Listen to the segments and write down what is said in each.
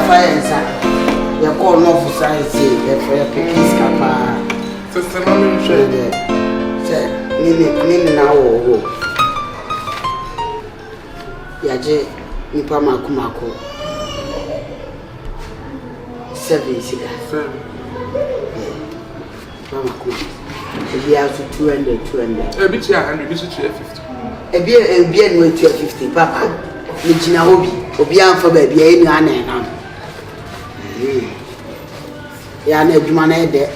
fire, you call no for science, you for your pickings, Kappa. Sister, I'm sure that. Nini now. Yaje, Nipa Makumako. 7 cigars. Mamaku. If you have to 200. A bit here, and we should 50. A beer with 50, Papa. Mijina Obi, Obian for baby, and Yana Jumane there.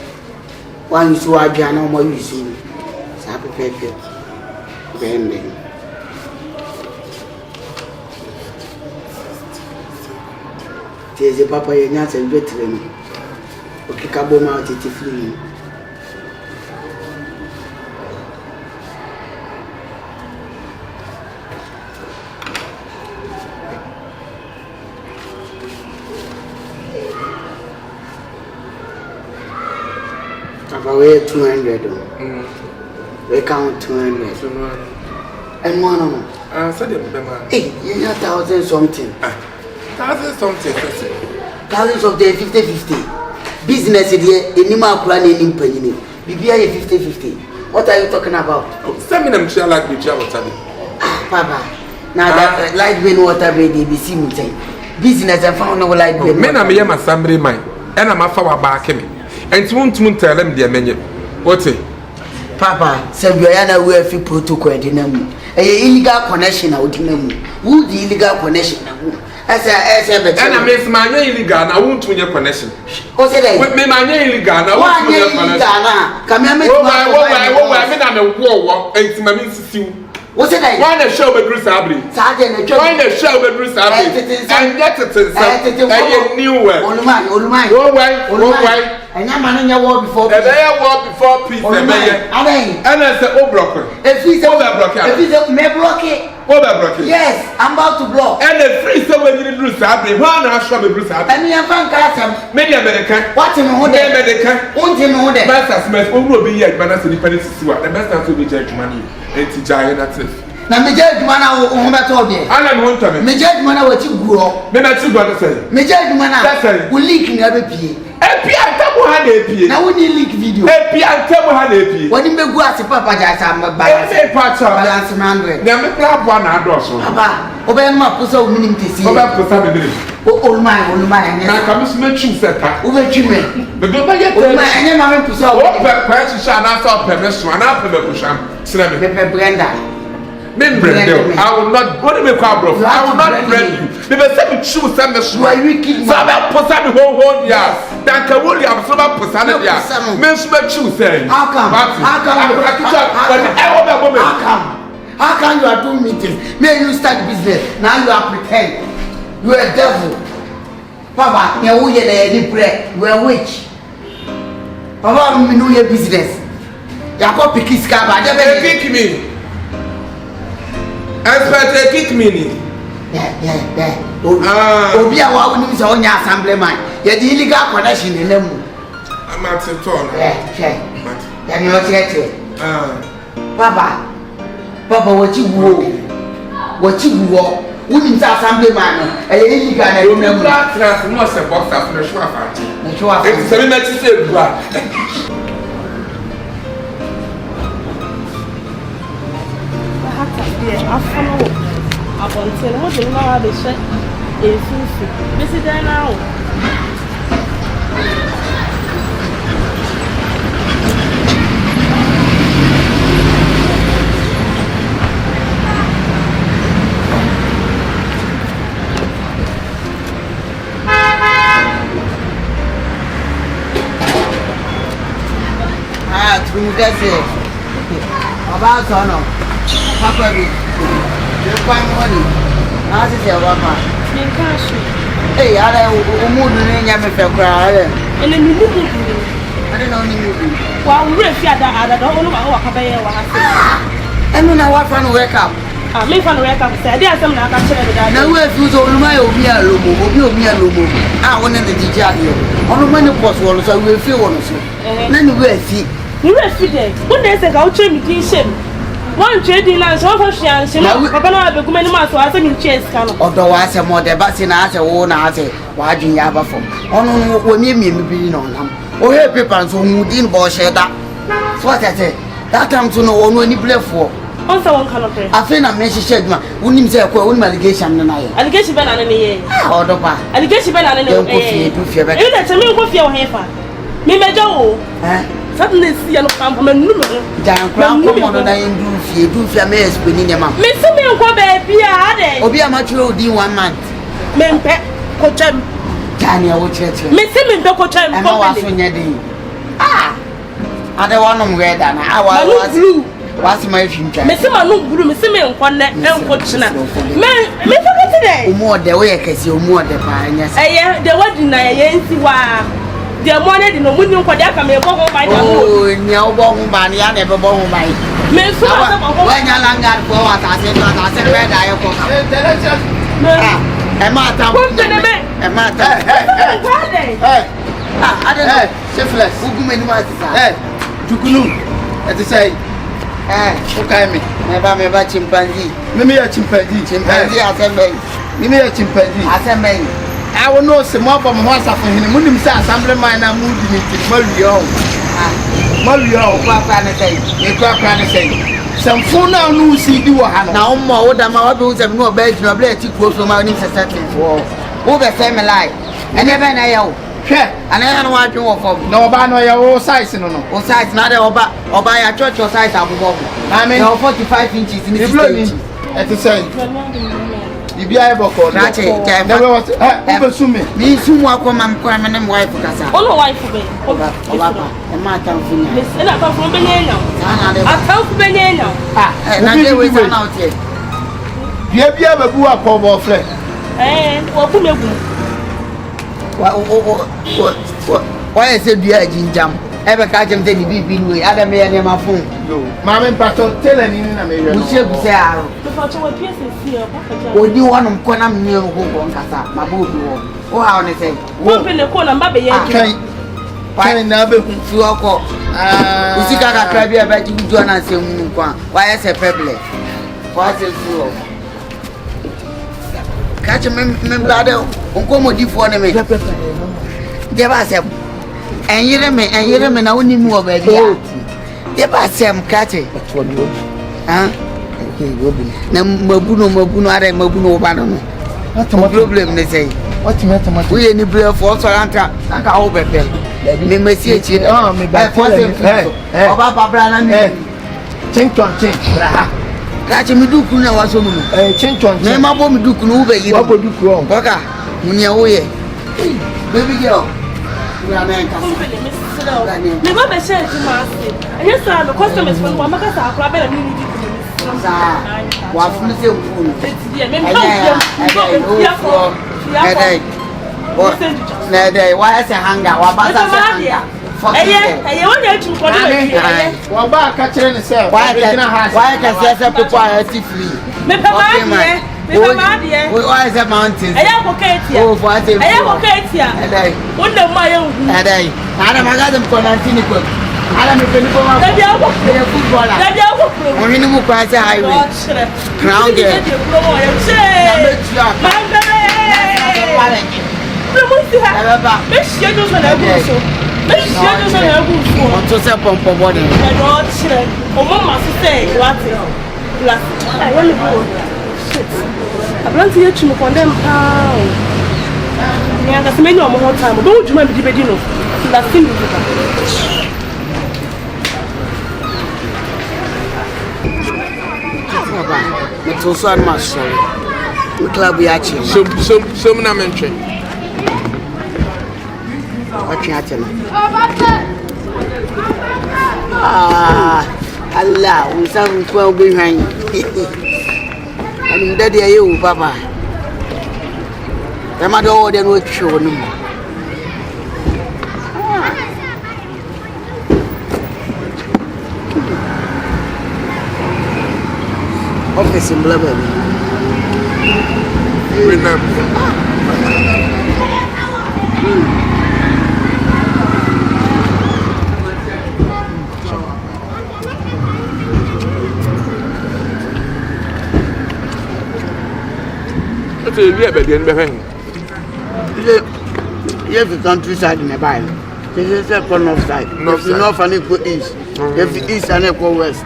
One is why I no more using Sappy Pepe. Bending. There's a papa, you're not a veteran. Okay, Cabo Mountain to flee. Away 200. We count 200. And one. I said it, man. Hey, you know 1,000 something. 1,000 something. Thousands of the 50-50. Business idea, Nima planning in Penny. BBI 50-50. What are you talking about? Send me them share like the job. Papa. Now that light green water baby be seen. Business and found no light green. Men are me, my Assemblyman, and I'm a flower back me. And you won't tell them the menu. What's it? Papa, said we are not aware of protocol. Illegal connection out in them. Who the illegal connection? As I miss my illegal, I won't win your connection. What's it? With me, my illegal, I want to connection. Come here, I'm a war, and it's my means. What's it? Why the show with Bruce Abbey? Why the show with Bruce Abbey? And yet it is a new way. All right. And I'm in your war before. They are war before peace. And I said, oh, blocker. If he's over blocker, if he's a may block it. Over blocker. Yes, I'm about to block. And the free so when you Bruce Abbey, one I show me Bruce Abbey. And me, I'm from Castle. Maybe American. What in all day, American? Won't you know that? Master Smith will be here, but that's the dependence. The best time to be judged money. And to giant at it. Now, me judge mana o homa to be. I don't want to me. Me judge mana what you grow. Me na you got to say. Me judge mana. That's it. We leak na be pie. E pie antabo ha na pie. Na we need leak video. E pie antabo ha na pie. When you me go as papa jasa am balance. E pa cha balance 100. Na me plan bo na do so. Papa, obe ma pusa o minim tesi. Obe pusa be be. O olumai. Na ka me me chu seta. O be chu me. Me do ba ye. Olumai anya ma me pusa o. O pe kwa chi sha na so pe me so na pe me pusham. Sina me. Me Brenda. I will not. What do you call bro? I will not friend you. They will say me choose some me. Why you kill me? So I put some whole year. That can only have some person there. Men should choose say. How come? How can you are doing meetings? May you start business. Now you are pretend. You are a devil. Papa, you are any bread. You are a witch. Papa, you know your business. You are called Picky Scabba. Pick me. Expert kick me. Yeah. Obi a wa woni so onya Assemblyman. Ye the illegal connection in them. I'm at the turn. Yeah. Ya ni o tiete. Papa, what you wo? Woni sa Assemblyman. E illegal na dem na mu. Class no se box up na show afati. Na show afati. E se me meti se bua. I follow up until what you know how they shut a food. This is there now. Through that's it. About Sono. Papa, you find money. How is your papa? In cash. Hey, I don't know if you're crying. And then you move. I don't know you. Well, we're if you're that, I don't know what happened. And when I want to wake up, I may find a wake up. Said, there's some like I said, now where you told my Omia Lumo. I want to teach you. On the money possible, so we'll feel one. Then you will see. You will see there. When there's a goucher, me shame. One trading and so for she and she papa na be kuma ni ma so ase mi chase ka no odo wa ase mo de ba se na ase wo na ase wa dwen ya ba fo ono wo mi bi no nam o he paper so hu din bo she da so tete that time to no ono ni blefo on sa won ka no pe afi na me hye hye dwuma wonim se ko wonim allegation na ye allegation be na ne ye odo ba allegation be na ne ko fie du fie be e na temi ko fie wo hefa mi mejo wo suddenly see you no come from no jan kra ko mo no na du fie me explain ni ma me se me nko ba bia ade obi amaturo odi 1 month me mpe ko twem tania wo cheche me se me mpe ko twem ko wa so nya din ade wonom we da na awa was my future me se ma no buru me se me nko ne enko china me forget today omo de we kase omo de pa nya se de wadi na ye nsi wa the money no money nko de aka me bo ho ba da oh nya wo bo ho ba ne ya na be bo ho ba me so ma bo ho wa nya langa ko wa ta se be da ye ko e ma ta e ma ta ade no syphilis ugume ni ma ti sa Jukunu eti say okay me ba chimpanzee me ya chimpanzee Assemblyman me ya chimpanzee Assemblyman I will know some more from what happened. Munim say Assemblyman na mood ni ti Mario papa na say e kwa na say some phone now no see di wo ha no na umma wo da ma wa be wo sem no ba jina bla ti ko so ma ni setting wo be say me lie ene be na ya wo hwe ana ya no wa dwen wo fom na oba no ya wo size no o size na de oba ya church size abubo I mean 45 inches ni 60 inches eti say ibi ayi boko na che na we what ube sumi mi sumu akoma mkwa me nem wife kasa ono wife be oba e ma tamfu nya me na tamfu be nya na de atamfu be nya na de we sa na otie bia babu akobo fre wo ku megu wa ese dua jinjam ebe ka jem te ni bibi nwe ada me ya ma fun ma me pato tele ni na me we no uche bu se aro fa cho wa piece si o pa odi wonum ko na me ho ko nkasa ma bo bi wo o ha oni se wo pe ne ko na mba be ye kan na be hu fi oko usika ka kra bi ebe ji gudu na se mu kwa wa ese peble kwa se fu o ka che me blade onko modifo ne me je ba se enyere me na woni mu oba bia ye ba sem kache na mabuno are mabuno oba no problem ne say we ni brave for so anta aka ho bebe me mesi echi me ba oba babra na ni chinton bra kache mi duku na waso mu chinton me ma bo mi duku no ube yi wa bo duku on boka munia wo ye baby girl we are men kasa me go be share ti ma se enye sa no customers for no maka sa akra be na ni di sa wa funu se funu me na dai wa ese hanga wa ba sa se hanga eye won ya chu ko do wa ba ka kire ni se wa ka se se people are free me pa ma die wa ese mountains eye ko ketia oh for ase eye ko ketia dai won da ma ye hu dai ana magazin ko na tini ko ala me peni ko ma da dia ko footballer da dia ko o ni mu kwa se highway crown there na me tia me shie do so na bu so me shie do so na bu so on to se pompo body e do chire o mo ma so say what la I want to go shit abranti ye chimo condemn pa ni anga se menyo mo ho time do juma bi di no la sin bi ba baba me to so an ma sorry we club ya chi so na mentwe watching at him. Allah, we sound 12 behind. And daddy, you, Papa. The mother ordered what show them. Office in Blubber. say we be dey be Yes, the countryside in the Bible. This is the north side. North and equal east. If the east and equal west.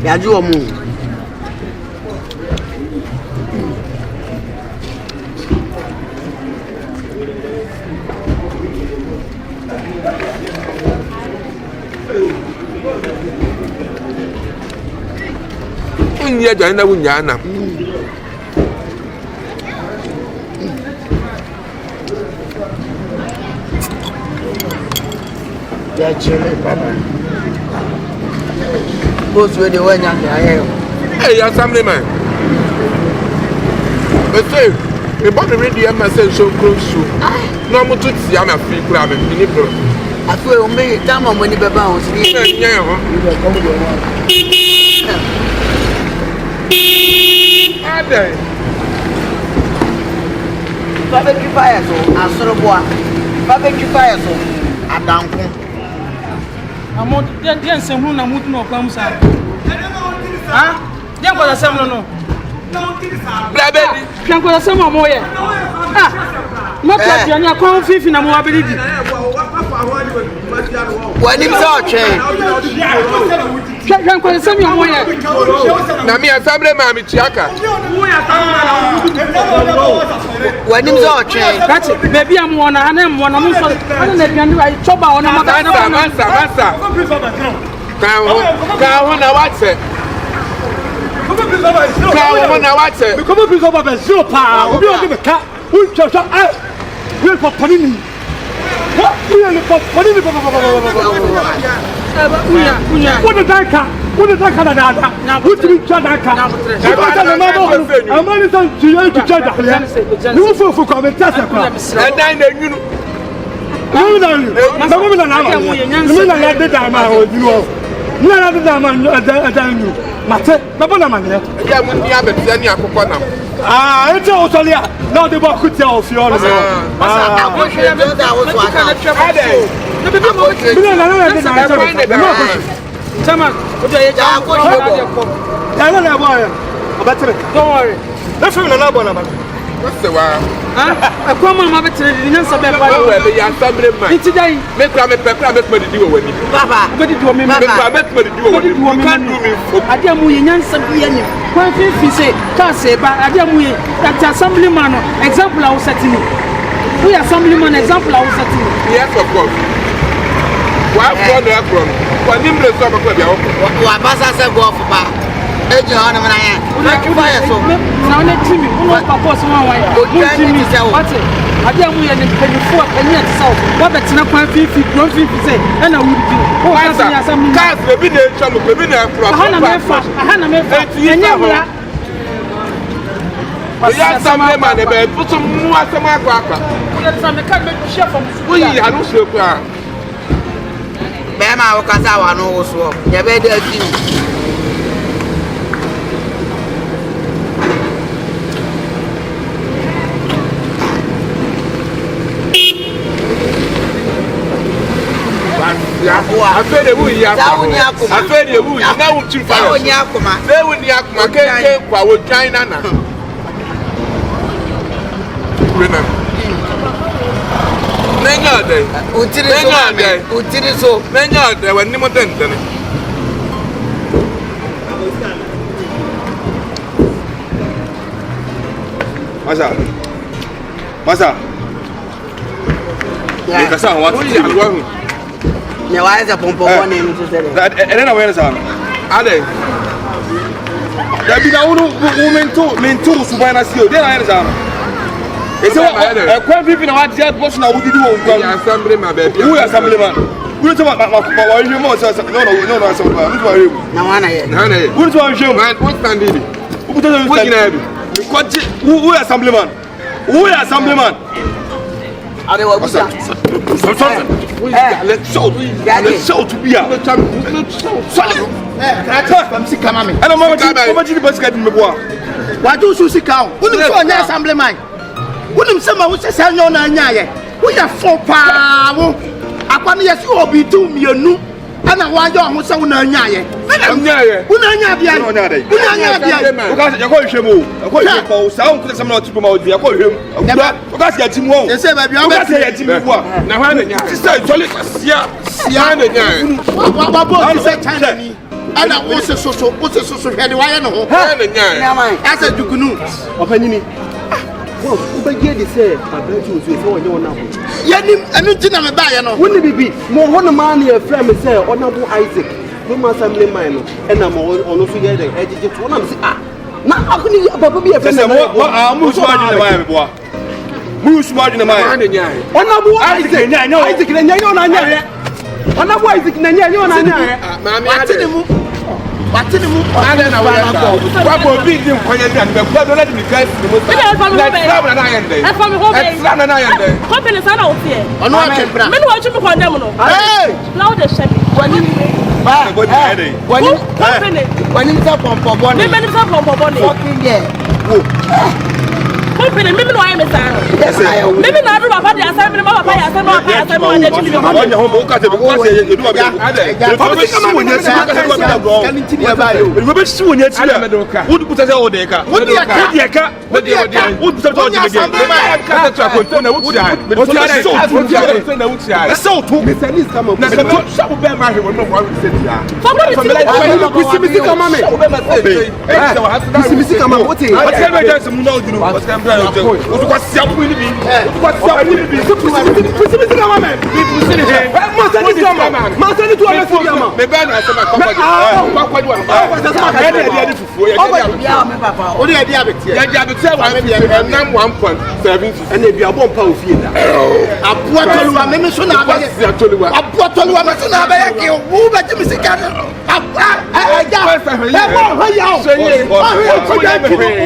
Yeah, you are moving. Unya jana unyana. Yeah, chili, Papa. Goes where the one young guy. Hey, Assemblyman. But say, the body ready and myself so close to. No more to see I'm a free club and people. I feel me, time on when you bounce. Barbecue fire so, I saw a boy. Barbecue fire so, I don't. I'm not some Naamuney no comes out. Huh? Then what some no. Blabbedy. Can't go some more. Ah, not that you're not confident in a mobility. When him saw change. Can't go some more. Nami Assemblyman Michiaka. When him saw change. That's it. Maybe I'm one and I'm one. I'm not going to chop on a Massa. Now, what's it? Come please over the zero power. We don't give a cat. We just we're for Panini. What the Daka? What the Daka? Now, who to be Chadaka? I'm only saying to you to Chadaka. You for comment. And then you Mate, babona mangere. Ya mun dia betia ni akokọ nam. Ah, ete o solia. Na de ba kutia o fi ono. Ah, I wish you don't that was what I. No be mo. Bila na. Chama, o de ya ko yo. Ya na boy. Obatere. Don't worry. Let's film na boy na ba. What's the wa? Ah, akoma ma betere ni nsa be ba. O we ya Assemblyman. Iti dai. Make me di wo wani. Papa, Go di do me. Make me di wo wani. You can't do me. Adiamu ye nyansa bi ani. Kwa fi say ka say ba adiamu ye that Assemblyman example I was setting. We Assemblyman example I was setting. Yes, of course. Why from the from? Kwa nimble so ba kwa bia wo. wa basa se go for ba. Eji ho na na ya. Barbecue fire so. Na one team, uno papa so one wire. O team ti se wo. Adiamu ye ne penifo penye ti se wo. Wa betina kwa fifi, don fifi say e na wudi bi. O ka se Assemblyman. Cars be na etwa mo be na afro. Aha na me fa. Enye wura. Ya Assemblyman e be putu mu asem akwa. Ya tsa me kan me share from Wo yi anu so kwa. Be ma wo kasa wa no wo so. Ye be dey team. Afẹ́ de wu yi akoma. Afẹ́ de wu yi na wu ti fa. Sawo ni akoma. Fe wu ni akoma keke kwa wo twan nana. Wena. Nenya de. Utiri so. Nenya de wa ni mo tentene. Masa. Yeah. Kasa wa ti agwa hu. Ne wa eza pompo woni no to sele. Ene na wena sa. Ade. Da bi na unu mento subana sio. De na wena sa. Ese wa kwa vipi na wa dia boss na wudi wo kwa. Ya Assemblyman ba bia. Who ya Assemblyman? Who to ma wa hwe mo so no Assemblyman. Who to wa hwe. Na wana ye. Na na ye. Who to wa hwe. Man, what stand it? Who to wa hwe. Who ya Assemblyman? Who ya Assemblyman? Ade wa busa. Let's show to be a. I'm sick, come on. And I'm going to basket in the bois. Why do you sit down? Wouldn't you an Assemblyman? Wouldn't someone say, no, no, we are 4 pounds. I want yes, you will be 2 million. ana waje ho se una nya ye nyaye una nya bia una nya bia because you go hwemu go hwemu sa on kuta samna otupo ma odi ya go hwemu because ya timu on se ba bia because ya timu bua na hwa na nyaye sister jolly sia na nyaye wa bo se China ni ana wo se soso hwede wa ye no ho na nyaye asa dukunu opanyini wo ubegye de se abraju ozu se wonye wona ho yanim anu tina me ba ye no woni bibi mo ho no ma na efra me se onabo Isaac no ma Assemblyman no e na mo ono so ye de ejije to na me se na akuni baba bi efra se mo mu so adwene ma me boa mu so adwene ma na nyaye onabo Isaac nya Isaac na nya ona nya onabo Isaac na nya ona nya maami atini mu ada na wa bo bi din kwanya dan be kwa do na di guys ni mo sa na travel na yende e fa me ho be travel na yende Kompany sana o tie ono a tempra me no wa chumi condemn no na o de shebi ba go di headache Kompany wani mta pompo boni me ni sa pompo boni fucking yeah Kompany me no wa me sa me na do papa de Assemblyman papa ya Assemblyman papa ya Assemblyman de chimi me onya ho bo ka te ko se edu ba be ko be si wonya si ka se ko be go we be si wonya ti wo du kuta se o de ka wo di ka wo du se to o de ka ta ko na wuti ai o ti ai na wuti ai so to me say this come na se no shabu be ma he wo no wa se ti ya Kusimisi kama me kusimisi kama wote ati be dance mu na oduru o se mbra o tu kwa sia bu ni bi o tu kwa sia ni bi kusimisi kama me kusimisi he ma se ni tu ama si ama me be na se ma kwa kwa wa kwa sa ma ka ya de fufu ya ya me papa o de ya dia betie ya ja be se wa nam 1.7 and e bia bompa o fie da apuo toluwa me so na abaye apuo toluwa me so na abaye ke wo ba jimi sika no aja e mo ho ya o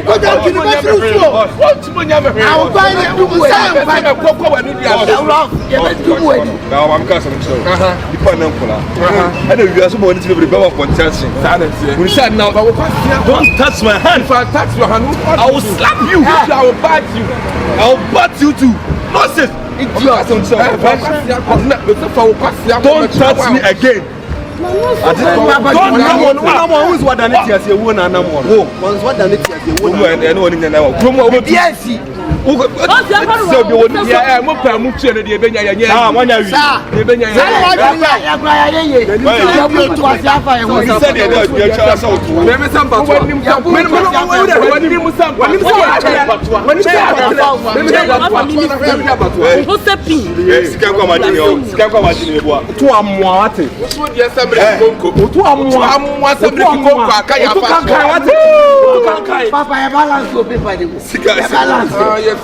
ko ja kini ba su so what mo nya me he awu ba ni dubu e ba me kokko wa ni dia ya be dubu e na wa am ka so so di pa na nkola ana wi aso mo ni ti be ba contention we said now don't touch my hand if I touch your hand I will slap you I will bite you I will bat you too nonsense don't touch me again Papa, I balance your paper. Yes,